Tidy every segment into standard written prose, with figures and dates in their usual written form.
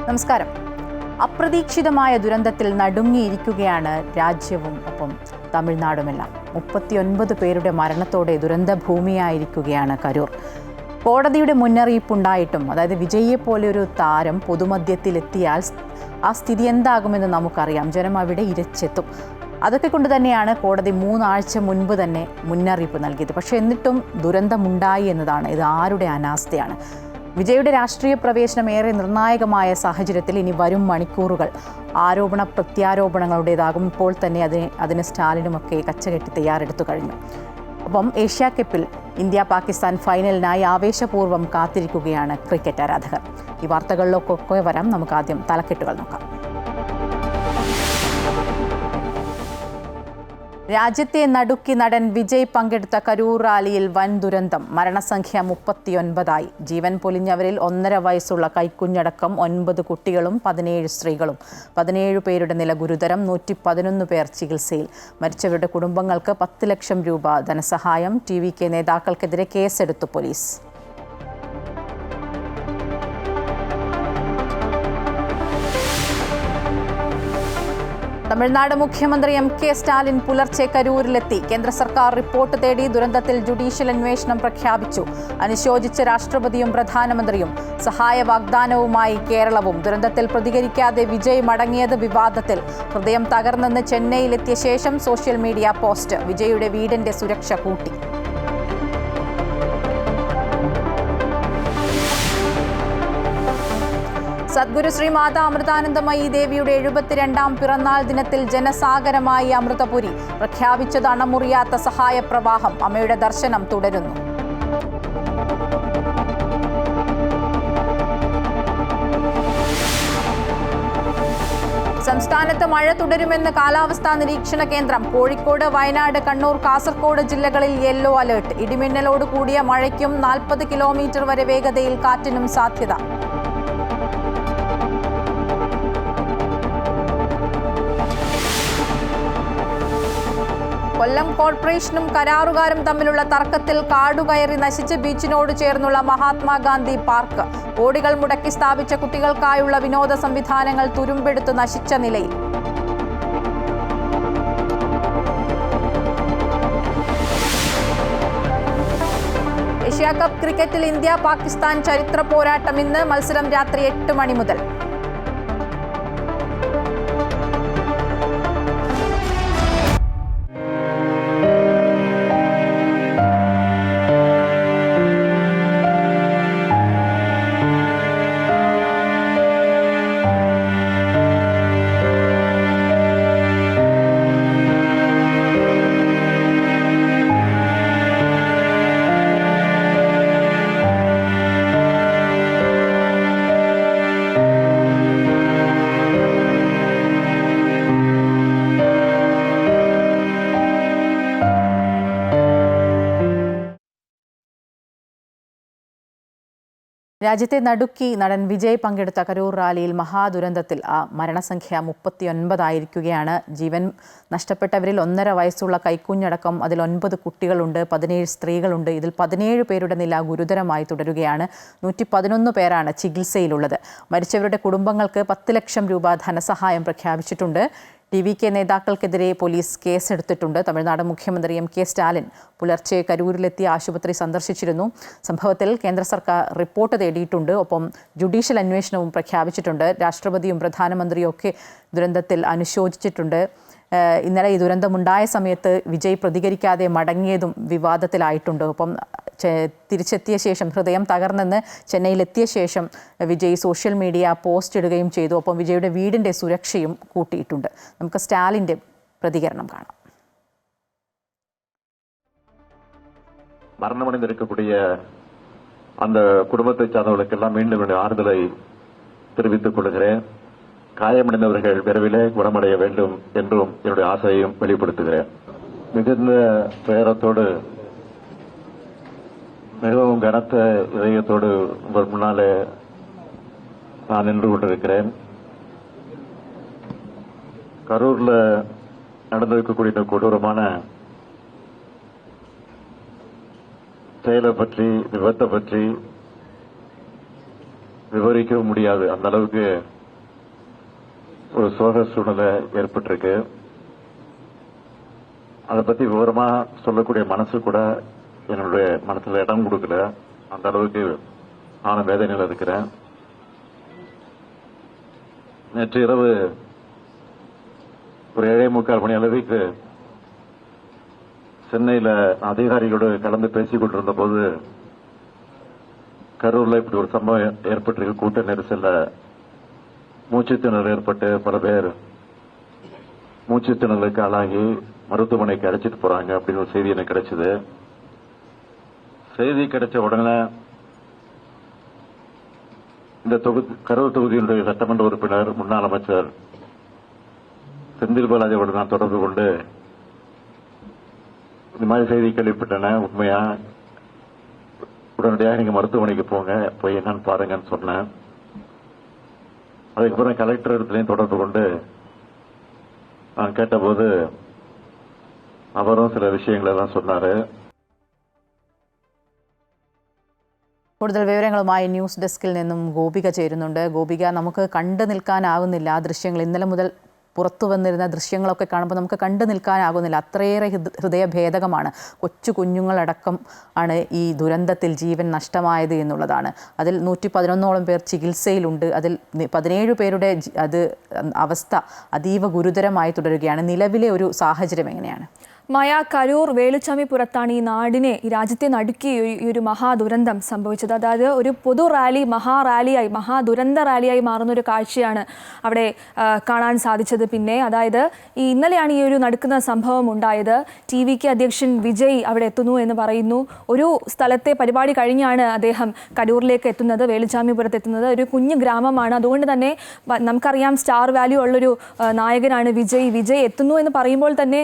നമസ്കാരം. അപ്രതീക്ഷിതമായ ദുരന്തത്തിൽ നടുങ്ങിയിരിക്കുകയാണ് രാജ്യവും ഒപ്പം തമിഴ്നാടുമെല്ലാം. 39 പേരുടെ മരണത്തോടെ ദുരന്ത ഭൂമിയായിരിക്കുകയാണ് കരൂർ. കോടതിയുടെ മുന്നറിയിപ്പുണ്ടായിട്ടും, അതായത് വിജയിയെ പോലെ ഒരു താരം പൊതുമധ്യത്തിലെത്തിയാൽ ആ സ്ഥിതി എന്താകുമെന്ന് നമുക്കറിയാം. ജനം അവിടെ ഇരച്ചെത്തും. അതൊക്കെ കൊണ്ട് തന്നെയാണ് കോടതി 3 ആഴ്ച മുൻപ് തന്നെ മുന്നറിയിപ്പ് നൽകിയത്. പക്ഷേ എന്നിട്ടും ദുരന്തമുണ്ടായി എന്നതാണ്. ഇത് ആരുടെ അനാസ്ഥയാണ്? വിജയുടെ രാഷ്ട്രീയ പ്രവേശനം ഏറെ നിർണായകമായ സാഹചര്യത്തിൽ ഇനി വരും മണിക്കൂറുകൾ ആരോപണ പ്രത്യാരോപണങ്ങളുടേതാകും. ഇപ്പോൾ തന്നെ അതിന് സ്റ്റാലിനുമൊക്കെ കച്ചകെട്ടി തയ്യാറെടുത്തു കഴിഞ്ഞു. ഒപ്പം ഏഷ്യാ കപ്പിൽ ഇന്ത്യ പാകിസ്ഥാൻ ഫൈനലിനായി ആവേശപൂർവ്വം കാത്തിരിക്കുകയാണ് ക്രിക്കറ്റ് ആരാധകർ. ഈ വാർത്തകളിലൊക്കെ വരാം. നമുക്ക് ആദ്യം തലക്കെട്ടുകൾ നോക്കാം. രാജ്യത്തെ നടുക്കി നടൻ വിജയ് പങ്കെടുത്ത കരൂർ റാലിയിൽ വൻ ദുരന്തം. മരണസംഖ്യ 39ആയി. ജീവൻ പൊലിഞ്ഞവരിൽ 1.5 വയസ്സുള്ള കൈക്കുഞ്ഞടക്കം 9 കുട്ടികളും 17 സ്ത്രീകളും. 17 പേരുടെ നില ഗുരുതരം. 111 പേർ ചികിത്സയിൽ. മരിച്ചവരുടെ കുടുംബങ്ങൾക്ക് 10 ലക്ഷം രൂപ ധനസഹായം. TVK നേതാക്കൾക്കെതിരെ കേസെടുത്തു പോലീസ്. തമിഴ്നാട് മുഖ്യമന്ത്രി MK സ്റ്റാലിൻ പുലർച്ചെ കരൂരിലെത്തി. കേന്ദ്ര സർക്കാർ റിപ്പോർട്ട് തേടി. ദുരന്തത്തിൽ ജുഡീഷ്യൽ അന്വേഷണം പ്രഖ്യാപിച്ചു. അനുശോചിച്ച രാഷ്ട്രപതിയും പ്രധാനമന്ത്രിയും. സഹായ വാഗ്ദാനവുമായി കേരളവും. ദുരന്തത്തിൽ പ്രതികരിക്കാതെ വിജയ് മടങ്ങിയത് വിവാദത്തിൽ. ഹൃദയം തകർന്നെന്ന് ചെന്നൈയിലെത്തിയ ശേഷം സോഷ്യൽ മീഡിയ പോസ്റ്റ്. വിജയുടെ വീടിന്റെ സുരക്ഷ കൂട്ടി. സദ്ഗുരു ശ്രീ മാതാ അമൃതാനന്ദമയി ദേവിയുടെ 72ാം പിറന്നാൾ ദിനത്തിൽ ജനസാഗരമായി അമൃതപുരി. പ്രഖ്യാപിച്ചത് അണമുറിയാത്ത സഹായ പ്രവാഹം. അമ്മയുടെ ദർശനം തുടരുന്നു. സംസ്ഥാനത്ത് മഴ തുടരുമെന്ന് കാലാവസ്ഥാ നിരീക്ഷണ കേന്ദ്രം. കോഴിക്കോട്, വയനാട്, കണ്ണൂർ, കാസർഗോഡ് ജില്ലകളിൽ യെല്ലോ അലേർട്ട്. ഇടിമിന്നലോട് കൂടിയ മഴയ്ക്കും 40 കിലോമീറ്റർ വരെ വേഗതയിൽ കാറ്റിനും സാധ്യത. കൊല്ലം കോർപ്പറേഷനും കരാറുകാരും തമ്മിലുള്ള തർക്കത്തിൽ കാടുകയറി നശിച്ച ബീച്ചിനോട് ചേർന്നുള്ള മഹാത്മാഗാന്ധി പാർക്ക്. കോടികൾ മുടക്കി സ്ഥാപിച്ച കുട്ടികൾക്കായുള്ള വിനോദ സംവിധാനങ്ങൾ തുരുമ്പെടുത്ത് നശിച്ച നിലയിൽ. ഏഷ്യാ കപ്പ് ക്രിക്കറ്റിൽ ഇന്ത്യ പാകിസ്ഥാൻ ചരിത്ര പോരാട്ടം ഇന്ന്. മത്സരം രാത്രി 8 മണി മുതൽ. രാജ്യത്തെ നടുക്കി നടൻ വിജയ് പങ്കെടുത്ത കരൂർ റാലിയിൽ മഹാദുരന്തത്തിൽ മരണസംഖ്യ 39ആയിരിക്കുകയാണ്. ജീവൻ നഷ്ടപ്പെട്ടവരിൽ 1.5 വയസ്സുള്ള കൈക്കുഞ്ഞടക്കം അതിൽ 9 കുട്ടികളുണ്ട്, 17 സ്ത്രീകളുണ്ട്. ഇതിൽ 17 പേരുടെ നില ഗുരുതരമായി തുടരുകയാണ്. 111 പേരാണ് ചികിത്സയിലുള്ളത്. മരിച്ചവരുടെ കുടുംബങ്ങൾക്ക് 10 ലക്ഷം രൂപ ധനസഹായം പ്രഖ്യാപിച്ചിട്ടുണ്ട്. TVK നേതാക്കൾക്കെതിരെ പോലീസ് കേസെടുത്തിട്ടുണ്ട്. തമിഴ്നാട് മുഖ്യമന്ത്രി MK സ്റ്റാലിൻ പുലർച്ചെ കരൂരിലെത്തി ആശുപത്രി സന്ദർശിച്ചിരുന്നു. സംഭവത്തിൽ കേന്ദ്ര സർക്കാർ റിപ്പോർട്ട് തേടിയിട്ടുണ്ട്. ഒപ്പം ജുഡീഷ്യൽ അന്വേഷണവും പ്രഖ്യാപിച്ചിട്ടുണ്ട്. രാഷ്ട്രപതിയും പ്രധാനമന്ത്രിയും ഒക്കെ ദുരന്തത്തിൽ അനുശോചിച്ചിട്ടുണ്ട്. ഇന്നലെ ഈ ദുരന്തമുണ്ടായ സമയത്ത് വിജയ് പ്രതികരിക്കാതെ മടങ്ങിയതും വിവാദത്തിലായിട്ടുണ്ട്. ഒപ്പം തിരിച്ചെത്തിയ ശേഷം ഹൃദയം തകർന്നെന്ന് ചെന്നൈയിലെത്തിയ ശേഷം വിജയ് സോഷ്യൽ മീഡിയ പോസ്റ്റ് ഇടുകയും ചെയ്തു. ഒപ്പം വിജയുടെ വീടിൻ്റെ സുരക്ഷയും കൂട്ടിയിട്ടുണ്ട്. നമുക്ക് സ്റ്റാലിൻ്റെ പ്രതികരണം കാണാം. மரணமடைந்திருக்கக்கூடிய அந்த குடும்பத்தை சார்ந்தவர்களுக்கெல்லாம் மீண்டும் ஆறுதலை தெரிவித்துக் கொள்கிறேன். காயமடைந்தவர்கள் விரைவிலே குணமடைய வேண்டும் என்றும் என்னுடைய ஆசையையும் வெளிப்படுத்துகிறேன். மிகுந்த துயரத்தோடு மிகவும் கனத்த இதயத்தோடு உங்கள் முன்னாலே நான் நின்று கொண்டிருக்கிறேன். கரூர்ல நடந்திருக்கக்கூடிய கொடூரமான செயலை பற்றி, விபத்தை பற்றி விவரிக்க முடியாது. அந்த அளவுக்கு ஒரு சோக சூழ்நிலை ஏற்பட்டிருக்கு. அதை பத்தி விவரமா சொல்லக்கூடிய மனசு கூட என்னுடைய மனசுல இடம் கொடுக்கல. அந்த அளவுக்கு நானும் வேதனையில் இருக்கிறேன். நேற்று இரவு ஒரு 7:45 மணி அளவுக்கு சென்னையில அதிகாரிகளோடு கலந்து பேசிக் கொண்டிருந்த போது கரூர்ல இப்படி ஒரு சம்பவம் ஏற்பட்டிருக்கு. கூட்ட நெரிசல்ல மூச்சுத்திணறல் ஏற்பட்டு பல பேர் மூச்சுத்திணறலுக்கு ஆளாகி மருத்துவமனைக்கு அழைச்சிட்டு போறாங்க அப்படின்னு ஒரு செய்தி எனக்கு கிடைச்சது. செய்தி கிடைச்ச உடனே இந்த கரூர் தொகுதியினுடைய சட்டமன்ற உறுப்பினர் முன்னாள் அமைச்சர் செந்தில் பாலாஜியோடு நான் தொடர்பு கொண்டு இந்த மாதிரி செய்தி கேள்விப்பட்டன, உண்மையா, உடனடியாக நீங்க மருத்துவமனைக்கு போங்க, போய் என்னன்னு பாருங்கன்னு சொன்னேன். அதுக்கப்புறம் கலெக்டர் இடத்துலையும் தொடர்பு கொண்டு நான் கேட்டபோது அவரும் சில விஷயங்களை எல்லாம் சொன்னாரு. കൂടുതൽ വിവരങ്ങളുമായി ന്യൂസ് ഡെസ്കിൽ നിന്നും ഗോപിക ചേരുന്നുണ്ട്. ഗോപിക, നമുക്ക് കണ്ടു നിൽക്കാനാകുന്നില്ല ആ ദൃശ്യങ്ങൾ. ഇന്നലെ മുതൽ പുറത്തു വന്നിരുന്ന ദൃശ്യങ്ങളൊക്കെ കാണുമ്പോൾ നമുക്ക് കണ്ടു നിൽക്കാനാകുന്നില്ല. അത്രയേറെ ഹൃദയഭേദകമാണ്. കൊച്ചു കുഞ്ഞുങ്ങളടക്കം ആണ് ഈ ദുരന്തത്തിൽ ജീവൻ നഷ്ടമായത് എന്നുള്ളതാണ്. അതിൽ 111ഓളം പേർ ചികിത്സയിലുണ്ട്. അതിൽ 17 പേരുടെ അവസ്ഥ അതീവ ഗുരുതരമായി തുടരുകയാണ്. നിലവിലെ ഒരു സാഹചര്യം എങ്ങനെയാണ്? മായ, കരൂർ വേലുച്ചാമിപുരത്താണ് ഈ നാടിനെ, ഈ രാജ്യത്തെ നടുക്കി ഈ ഒരു മഹാദുരന്തം സംഭവിച്ചത്. അതായത് ഒരു പൊതു റാലി മഹാറാലിയായി, മഹാദുരന്ത റാലിയായി മാറുന്ന ഒരു കാഴ്ചയാണ് അവിടെ കാണാൻ സാധിച്ചത്. പിന്നെ അതായത് ഇന്നലെയാണ് ഈ ഒരു നടക്കുന്ന സംഭവം ഉണ്ടായത്. TVK അധ്യക്ഷൻ വിജയ് അവിടെ എത്തുന്നു എന്ന് പറയുന്നു. ഒരു സ്ഥലത്തെ പരിപാടി കഴിഞ്ഞാണ് അദ്ദേഹം കരൂരിലേക്ക് എത്തുന്നത്, വേലുച്ചാമിപുരത്ത് എത്തുന്നത്. ഒരു കുഞ്ഞു ഗ്രാമമാണ്. അതുകൊണ്ട് തന്നെ നമുക്കറിയാം, സ്റ്റാർ വാല്യൂ ഉള്ളൊരു നായകനാണ് വിജയ്. വിജയ് എത്തുന്നു എന്ന് പറയുമ്പോൾ തന്നെ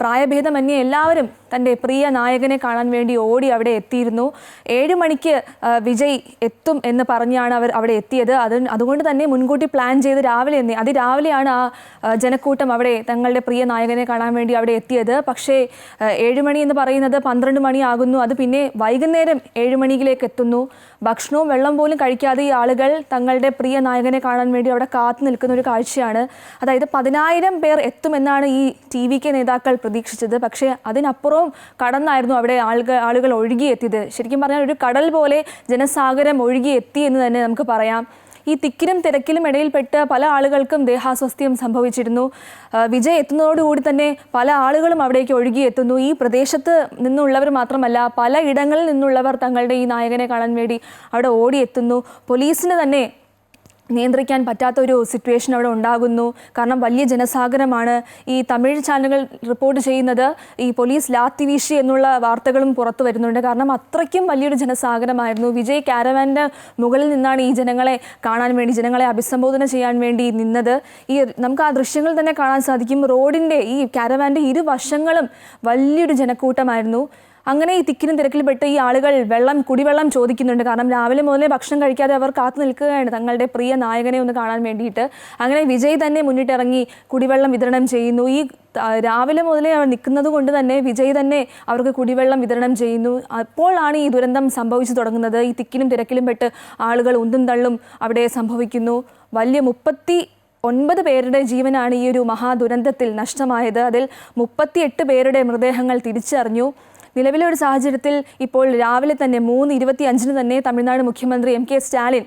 പ്രായഭേദമന്യേ എല്ലാവരും തൻ്റെ പ്രിയ നായകനെ കാണാൻ വേണ്ടി ഓടി അവിടെ എത്തിയിരുന്നു. 7 മണിക്ക് വിജയ് എത്തും എന്ന് പറഞ്ഞാണ് അവർ അവിടെ എത്തിയത്. അതുകൊണ്ട് തന്നെ മുൻകൂട്ടി പ്ലാൻ ചെയ്ത് അതിരാവിലെയാണ് ആ ജനക്കൂട്ടം അവിടെ തങ്ങളുടെ പ്രിയ നായകനെ കാണാൻ വേണ്ടി അവിടെ എത്തിയത്. പക്ഷേ 7 മണി എന്ന് പറയുന്നത് 12 മണിയാകുന്നു. അത് പിന്നെ വൈകുന്നേരം 7 മണിയിലേക്ക് എത്തുന്നു. ഭക്ഷണവും വെള്ളം പോലും കഴിക്കാതെ ഈ ആളുകൾ തങ്ങളുടെ പ്രിയ നായകനെ കാണാൻ വേണ്ടി അവിടെ കാത്തു നിൽക്കുന്ന ഒരു കാഴ്ചയാണ്. അതായത് 10,000 പേർ എത്തുമെന്നാണ് ഈ TVK നേതാക്കൾ പ്രതീക്ഷിച്ചത്. പക്ഷേ അതിനപ്പുറവും കടന്നായിരുന്നു അവിടെ ആളുകൾ ഒഴുകിയെത്തിയത്. ശരിക്കും പറഞ്ഞാൽ ഒരു കടൽ പോലെ ജനസാഗരം ഒഴുകിയെത്തി എന്ന് തന്നെ നമുക്ക് പറയാം. ഈ തിക്കിലും തിരക്കിലും ഇടയിൽപ്പെട്ട് പല ആളുകൾക്കും ദേഹാസ്വാസ്ഥ്യം സംഭവിച്ചിരുന്നു. വിജയ് എത്തുന്നതോടുകൂടി തന്നെ പല ആളുകളും അവിടേക്ക് ഒഴുകിയെത്തുന്നു. ഈ പ്രദേശത്ത് നിന്നുള്ളവർ മാത്രമല്ല, പല ഇടങ്ങളിൽ നിന്നുള്ളവർ തങ്ങളുടെ ഈ നായകനെ കാണാൻ വേണ്ടി അവിടെ ഓടിയെത്തുന്നു. പോലീസിന് തന്നെ നിയന്ത്രിക്കാൻ പറ്റാത്ത ഒരു സിറ്റുവേഷൻ അവിടെ ഉണ്ടാകുന്നു. കാരണം വലിയ ജനസാഗരമാണ്. ഈ തമിഴ് ചാനലുകൾ റിപ്പോർട്ട് ചെയ്യുന്നത് ഈ പോലീസ് ലാത്തി വീശി എന്നുള്ള വാർത്തകളും പുറത്തു വരുന്നുണ്ട്. കാരണം അത്രയ്ക്കും വലിയൊരു ജനസാഗരമായിരുന്നു. വിജയ് കാരവാൻ്റെ മുകളിൽ നിന്നാണ് ഈ ജനങ്ങളെ കാണാൻ വേണ്ടി, ജനങ്ങളെ അഭിസംബോധന ചെയ്യാൻ വേണ്ടി നിന്നത്. നമുക്ക് ആ ദൃശ്യങ്ങൾ തന്നെ കാണാൻ സാധിക്കും. റോഡിൻ്റെ, ഈ കാരവാൻ്റെ ഇരുവശങ്ങളും വലിയൊരു ജനക്കൂട്ടമായിരുന്നു. അങ്ങനെ ഈ തിക്കിനും തിരക്കിൽപ്പെട്ട് ഈ ആളുകൾ കുടിവെള്ളം ചോദിക്കുന്നുണ്ട്. കാരണം രാവിലെ മുതലേ ഭക്ഷണം കഴിക്കാതെ അവർ കാത്തു നിൽക്കുകയാണ് തങ്ങളുടെ പ്രിയ നായകനെ ഒന്ന് കാണാൻ വേണ്ടിയിട്ട്. അങ്ങനെ വിജയ് തന്നെ മുന്നിട്ടിറങ്ങി കുടിവെള്ളം വിതരണം ചെയ്യുന്നു. ഈ രാവിലെ മുതലേ അവർ നിൽക്കുന്നത് കൊണ്ട് തന്നെ വിജയ് തന്നെ അവർക്ക് കുടിവെള്ളം വിതരണം ചെയ്യുന്നു. അപ്പോഴാണ് ഈ ദുരന്തം സംഭവിച്ചു തുടങ്ങുന്നത്. ഈ തിക്കിനും തിരക്കിലും പെട്ട് ആളുകൾ ഉന്തും തള്ളും അവിടെ സംഭവിക്കുന്നു. വലിയ 39 പേരുടെ ജീവനാണ് ഈ ഒരു മഹാദുരന്തത്തിൽ നഷ്ടമായത്. അതിൽ 38 പേരുടെ മൃതദേഹങ്ങൾ തിരിച്ചറിഞ്ഞു. നിലവിലെ ഒരു സാഹചര്യത്തിൽ ഇപ്പോൾ രാവിലെ തന്നെ 3:25 തന്നെ തമിഴ്നാട് മുഖ്യമന്ത്രി MK സ്റ്റാലിൻ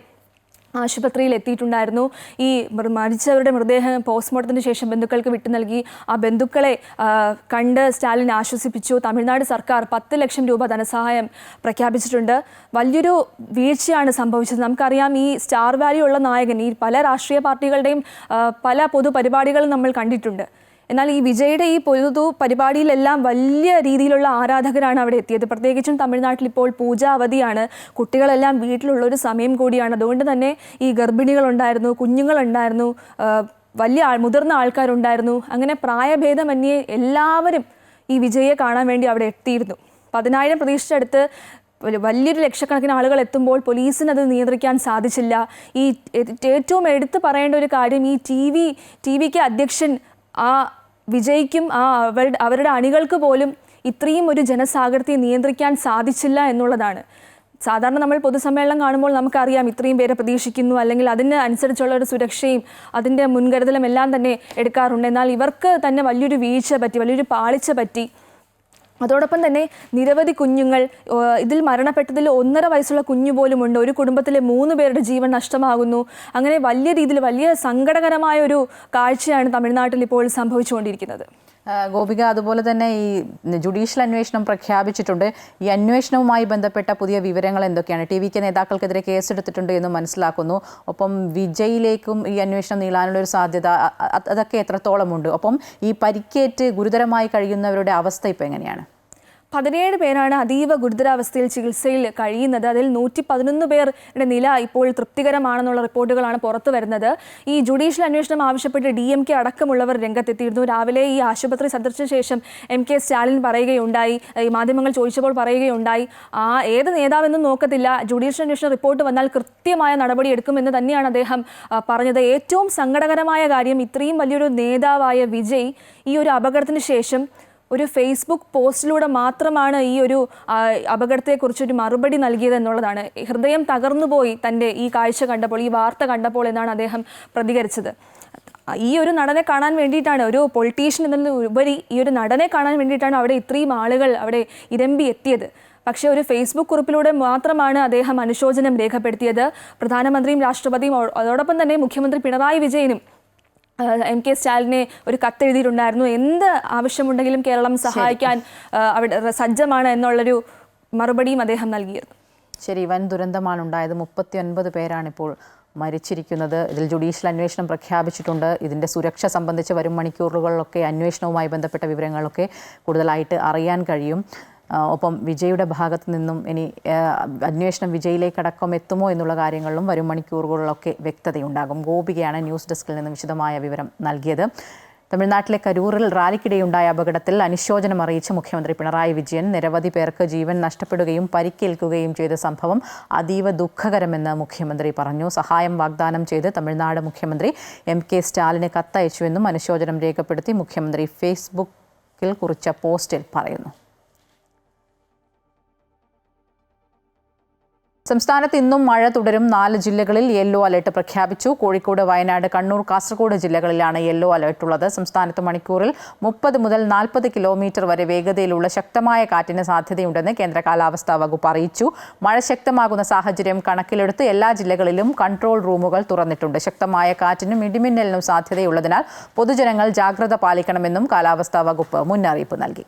ആശുപത്രിയിൽ എത്തിയിട്ടുണ്ടായിരുന്നു. ഈ മരിച്ചവരുടെ മൃതദേഹം പോസ്റ്റ്മോർട്ടത്തിന് ശേഷം ബന്ധുക്കൾക്ക് വിട്ടു നൽകി. ആ ബന്ധുക്കളെ കണ്ട് സ്റ്റാലിൻ ആശ്വസിപ്പിച്ചു. തമിഴ്നാട് സർക്കാർ 10 ലക്ഷം രൂപ ധനസഹായം പ്രഖ്യാപിച്ചിട്ടുണ്ട്. വലിയൊരു വീഴ്ചയാണ് സംഭവിച്ചത്. നമുക്കറിയാം, ഈ സ്റ്റാർ വാല്യൂ ഉള്ള നായകൻ ഈ പല രാഷ്ട്രീയ പാർട്ടികളുടെയും പല പൊതുപരിപാടികളും നമ്മൾ കണ്ടിട്ടുണ്ട്. എന്നാൽ ഈ വിജയുടെ ഈ പൊതു പരിപാടിയിലെല്ലാം വലിയ രീതിയിലുള്ള ആരാധകരാണ് അവിടെ എത്തിയത്. പ്രത്യേകിച്ചും തമിഴ്നാട്ടിൽ ഇപ്പോൾ പൂജാ അവധിയാണ്. കുട്ടികളെല്ലാം വീട്ടിലുള്ളൊരു സമയം കൂടിയാണ്. അതുകൊണ്ട് തന്നെ ഈ ഗർഭിണികളുണ്ടായിരുന്നു, കുഞ്ഞുങ്ങളുണ്ടായിരുന്നു, വലിയ മുതിർന്ന ആൾക്കാരുണ്ടായിരുന്നു. അങ്ങനെ പ്രായഭേദമന്യേ എല്ലാവരും ഈ വിജയെ കാണാൻ വേണ്ടി അവിടെ എത്തിയിരുന്നു. 10,000 പ്രതീക്ഷിച്ചടുത്ത് വലിയൊരു ലക്ഷക്കണക്കിന് ആളുകൾ എത്തുമ്പോൾ പോലീസിന് അത് നിയന്ത്രിക്കാൻ സാധിച്ചില്ല. ഈ ഏറ്റവും എടുത്തു പറയേണ്ട ഒരു കാര്യം, ഈ TVK അധ്യക്ഷൻ ആ വിജയ്ക്കും അവരുടെ അണികൾക്ക് പോലും ഇത്രയും ഒരു ജനസാഗരത്തെ നിയന്ത്രിക്കാൻ സാധിച്ചില്ല എന്നുള്ളതാണ്. സാധാരണ നമ്മൾ പൊതുസമ്മേളനം കാണുമ്പോൾ നമുക്കറിയാം ഇത്രയും പേരെ പ്രതീക്ഷിക്കുന്നു, അല്ലെങ്കിൽ അതിന് അനുസരിച്ചുള്ള ഒരു സുരക്ഷയും അതിൻ്റെ മുൻകരുതലും എല്ലാം തന്നെ എടുക്കാറുണ്ട്. എന്നാൽ ഇവർക്ക് തന്നെ വലിയൊരു വീഴ്ച പറ്റി, വലിയൊരു പാളിച്ച പറ്റി. അതോടൊപ്പം തന്നെ നിരവധി കുഞ്ഞുങ്ങൾ, ഇതിൽ മരണപ്പെട്ടതിൽ 1.5 വയസ്സുള്ള കുഞ്ഞു പോലുമുണ്ട്. ഒരു കുടുംബത്തിലെ 3 പേരുടെ ജീവൻ നഷ്ടമാകുന്നു. അങ്ങനെ വലിയ രീതിയിൽ വലിയ സങ്കടകരമായ ഒരു കാഴ്ചയാണ് തമിഴ്നാട്ടിൽ ഇപ്പോൾ സംഭവിച്ചുകൊണ്ടിരിക്കുന്നത്. ഗോപിക, അതുപോലെ തന്നെ ഈ ജുഡീഷ്യൽ അന്വേഷണം പ്രഖ്യാപിച്ചിട്ടുണ്ട്. ഈ അന്വേഷണവുമായി ബന്ധപ്പെട്ട പുതിയ വിവരങ്ങൾ എന്തൊക്കെയാണ്? TVK നേതാക്കൾക്കെതിരെ കേസെടുത്തിട്ടുണ്ട് എന്ന് മനസ്സിലാക്കുന്നു. ഒപ്പം വിജയിലേക്കും ഈ അന്വേഷണം നീളാനുള്ള ഒരു സാധ്യത അതൊക്കെ എത്രത്തോളമുണ്ട്? ഒപ്പം ഈ പരിക്കേറ്റ് ഗുരുതരമായി കഴിയുന്നവരുടെ അവസ്ഥ ഇപ്പോൾ എങ്ങനെയാണ്? 17 പേരാണ് അതീവ ഗുരുതരാവസ്ഥയിൽ ചികിത്സയിൽ കഴിയുന്നത്. അതിൽ 111 പേരുടെ നില ഇപ്പോൾ തൃപ്തികരമാണെന്നുള്ള റിപ്പോർട്ടുകളാണ് പുറത്തു വരുന്നത്. ഈ ജുഡീഷ്യൽ അന്വേഷണം ആവശ്യപ്പെട്ട് DMK അടക്കമുള്ളവർ രംഗത്തെത്തിയിരുന്നു. രാവിലെ ഈ ആശുപത്രി സന്ദർശിച്ച ശേഷം MK സ്റ്റാലിൻ പറയുകയുണ്ടായി, ഈ മാധ്യമങ്ങൾ ചോദിച്ചപ്പോൾ പറയുകയുണ്ടായി, ഏത് നേതാവെന്നും നോക്കത്തില്ല, ജുഡീഷ്യൽ അന്വേഷണ റിപ്പോർട്ട് വന്നാൽ കൃത്യമായ നടപടി എടുക്കുമെന്ന് തന്നെയാണ് അദ്ദേഹം പറഞ്ഞത്. ഏറ്റവും സങ്കടകരമായ കാര്യം, ഇത്രയും വലിയൊരു നേതാവായ വിജയ് ഈ ഒരു അപകടത്തിന് ശേഷം ഒരു ഫേസ്ബുക്ക് പോസ്റ്റിലൂടെ മാത്രമാണ് ഈ ഒരു അപകടത്തെക്കുറിച്ചൊരു മറുപടി നൽകിയത് എന്നുള്ളതാണ്. ഹൃദയം തകർന്നുപോയി തൻ്റെ ഈ കാഴ്ച കണ്ടപ്പോൾ, ഈ വാർത്ത കണ്ടപ്പോൾ എന്നാണ് അദ്ദേഹം പ്രതികരിച്ചത്. ഈ ഒരു നടനെ കാണാൻ വേണ്ടിയിട്ടാണ്, ഒരു പൊളിറ്റീഷ്യൻ എന്നതിലുപരി ഈ ഒരു നടനെ കാണാൻ വേണ്ടിയിട്ടാണ് അവിടെ ഇത്രയും ആളുകൾ അവിടെ ഇരമ്പി എത്തിയത്. പക്ഷേ ഒരു ഫേസ്ബുക്ക് കുറിപ്പിലൂടെ മാത്രമാണ് അദ്ദേഹം അനുശോചനം രേഖപ്പെടുത്തിയത്. പ്രധാനമന്ത്രിയും രാഷ്ട്രപതിയും അതോടൊപ്പം തന്നെ മുഖ്യമന്ത്രി പിണറായി വിജയനും MK സ്റ്റാലിനെ ഒരു കത്തെഴുതിയിട്ടുണ്ടായിരുന്നു. എന്ത് ആവശ്യമുണ്ടെങ്കിലും കേരളം സഹായിക്കാൻ അവിടെ സജ്ജമാണ് എന്നുള്ളൊരു മറുപടിയും അദ്ദേഹം നൽകിയിരുന്നു. ശരി, വൻ ദുരന്തമാണ് ഉണ്ടായത്. 39 പേരാണിപ്പോൾ മരിച്ചിരിക്കുന്നത്. ഇതിൽ ജുഡീഷ്യൽ അന്വേഷണം പ്രഖ്യാപിച്ചിട്ടുണ്ട്. ഇതിൻ്റെ സുരക്ഷ സംബന്ധിച്ച് വരും മണിക്കൂറുകളിലൊക്കെ അന്വേഷണവുമായി ബന്ധപ്പെട്ട വിവരങ്ങളൊക്കെ കൂടുതലായിട്ട് അറിയാൻ കഴിയും. ഒപ്പം വിജയുടെ ഭാഗത്തു നിന്നും ഇനി അന്വേഷണം വിജയിലേക്കടക്കം എത്തുമോ എന്നുള്ള കാര്യങ്ങളിലും വരും മണിക്കൂറുകളിലൊക്കെ വ്യക്തതയുണ്ടാകും. ഗോപികയാണ് ന്യൂസ് ഡെസ്കിൽ നിന്നും വിശദമായ വിവരം നൽകിയത്. തമിഴ്നാട്ടിലെ കരൂരിൽ റാലിക്കിടെയുണ്ടായ അപകടത്തിൽ അനുശോചനം അറിയിച്ച മുഖ്യമന്ത്രി പിണറായി വിജയൻ നിരവധി പേർക്ക് ജീവൻ നഷ്ടപ്പെടുകയും പരിക്കേൽക്കുകയും ചെയ്ത സംഭവം അതീവ ദുഃഖകരമെന്ന് മുഖ്യമന്ത്രി പറഞ്ഞു. സഹായം വാഗ്ദാനം ചെയ്ത് തമിഴ്നാട് മുഖ്യമന്ത്രി MK സ്റ്റാലിന് കത്തയച്ചുവെന്നും അനുശോചനം രേഖപ്പെടുത്തി മുഖ്യമന്ത്രി ഫേസ്ബുക്കിൽ കുറിച്ച പോസ്റ്റിൽ പറയുന്നു. സംസ്ഥാനത്ത് ഇന്നും മഴ തുടരും. 4 ജില്ലകളിൽ യെല്ലോ അലർട്ട് പ്രഖ്യാപിച്ചു. കോഴിക്കോട്, വയനാട്, കണ്ണൂർ, കാസർഗോഡ് ജില്ലകളിലാണ് യെല്ലോ അലർട്ടുള്ളത്. സംസ്ഥാനത്ത് മണിക്കൂറിൽ 30 മുതൽ 40 കിലോമീറ്റർ വരെ വേഗതയിലുള്ള ശക്തമായ കാറ്റിന് സാധ്യതയുണ്ടെന്ന് കേന്ദ്ര കാലാവസ്ഥാ വകുപ്പ് അറിയിച്ചു. മഴ ശക്തമാകുന്ന സാഹചര്യം കണക്കിലെടുത്ത് എല്ലാ ജില്ലകളിലും കൺട്രോൾ റൂമുകൾ തുറന്നിട്ടുണ്ട്. ശക്തമായ കാറ്റിനും ഇടിമിന്നലിനും സാധ്യതയുള്ളതിനാൽ പൊതുജനങ്ങൾ ജാഗ്രത പാലിക്കണമെന്നും കാലാവസ്ഥാ വകുപ്പ് മുന്നറിയിപ്പ് നൽകി.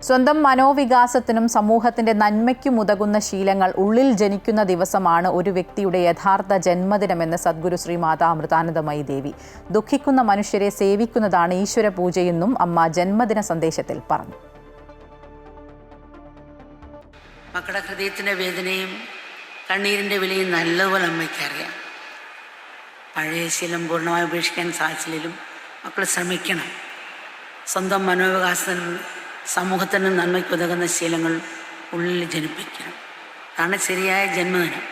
സ്വന്തം മനോവികാസത്തിനും സമൂഹത്തിന്റെ നന്മയ്ക്കും ഉതകുന്ന ശീലങ്ങൾ ഉള്ളിൽ ജനിക്കുന്ന ദിവസമാണ് ഒരു വ്യക്തിയുടെ യഥാർത്ഥ ജന്മദിനമെന്ന് സദ്ഗുരു ശ്രീ മാതാ അമൃതാനന്ദമയി ദേവി. ദുഃഖിക്കുന്ന മനുഷ്യരെ സേവിക്കുന്നതാണ് ഈശ്വര പൂജയെന്നും അമ്മ ജന്മദിന സന്ദേശത്തിൽ പറഞ്ഞു. മക്കളുടെ ഹൃദയത്തിൻ്റെ വേദനയും കണ്ണീരിൻ്റെ വിലയും നല്ലതുപോലെ അമ്മയ്ക്കറിയാം. പഴയ ശീലം പൂർണ്ണമായി ഉപേക്ഷിക്കാൻ സാധിച്ചില്ലെങ്കിലും മക്കൾ ശ്രമിക്കണം. സ്വന്തം മനോവികാസത്തിനും സമൂഹത്തിനും നന്മയ്ക്ക് ഉതകുന്ന ശീലങ്ങൾ ഉള്ളിൽ ജനിപ്പിക്കണം. അതാണ് ശരിയായ ജന്മദിനം.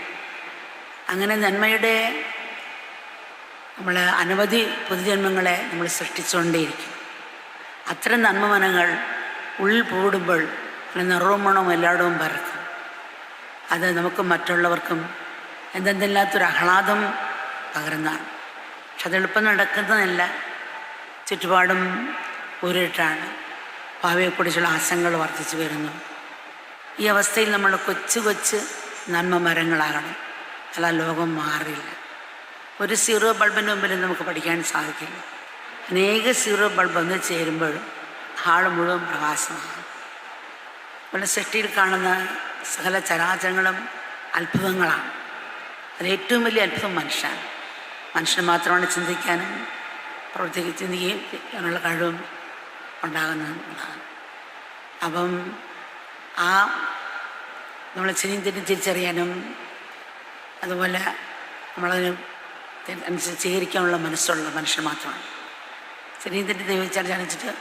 അങ്ങനെ നന്മയുടെ നമ്മൾ അനവധി പുതുജന്മങ്ങളെ നമ്മൾ സൃഷ്ടിച്ചുകൊണ്ടേയിരിക്കും. അത്തരം നന്മമനങ്ങൾ ഉള്ളിൽ പൂടുമ്പോൾ നിറവും മണവും എല്ലായിടവും പരക്കും. അത് നമുക്ക് മറ്റുള്ളവർക്കും എന്തെന്നില്ലാത്തൊരു ആഹ്ലാദം പകരുന്നതാണ്. പക്ഷെ അത് എളുപ്പം നടക്കുന്നതല്ല. ചുറ്റുപാടും ഊരിട്ടാണ്. ഭാവിയെക്കുറിച്ചുള്ള ആശങ്കകൾ വർദ്ധിച്ചു വരുന്നു. ഈ അവസ്ഥയിൽ നമ്മൾ കൊച്ചു കൊച്ചു നന്മ മരങ്ങളാകണം. അല്ല ലോകം മാറില്ല. ഒരു സീറോ ബൾബിന് മുമ്പിൽ നമുക്ക് പഠിക്കാൻ സാധിക്കില്ല. അനേക സീറോ ബൾബ് ഒന്ന് ചേരുമ്പോഴും ആൾ മുഴുവൻ പ്രകാശമാണ്. നമ്മുടെ സൃഷ്ടിയിൽ കാണുന്ന സകല ചരാചരങ്ങളും അത്ഭുതങ്ങളാണ്. അതിലേറ്റവും വലിയ അത്ഭുതം മനുഷ്യനാണ്. മനുഷ്യന് മാത്രമാണ് ചിന്തിക്കാനും ചിന്തിക്കുകയും ചെയ്യാനുള്ള കഴിവും ഉണ്ടാകുന്നതാണ്. അപ്പം നമ്മൾ ശരിയും തെറ്റും തിരിച്ചറിയാനും അതുപോലെ നമ്മളതിന് അനുസരിച്ച് സ്വീകരിക്കാനുള്ള മനസ്സുള്ള മനുഷ്യൻ മാത്രമാണ്. ശരീരത്തിൻ്റെ ദൈവചാരിച്ചിട്ട്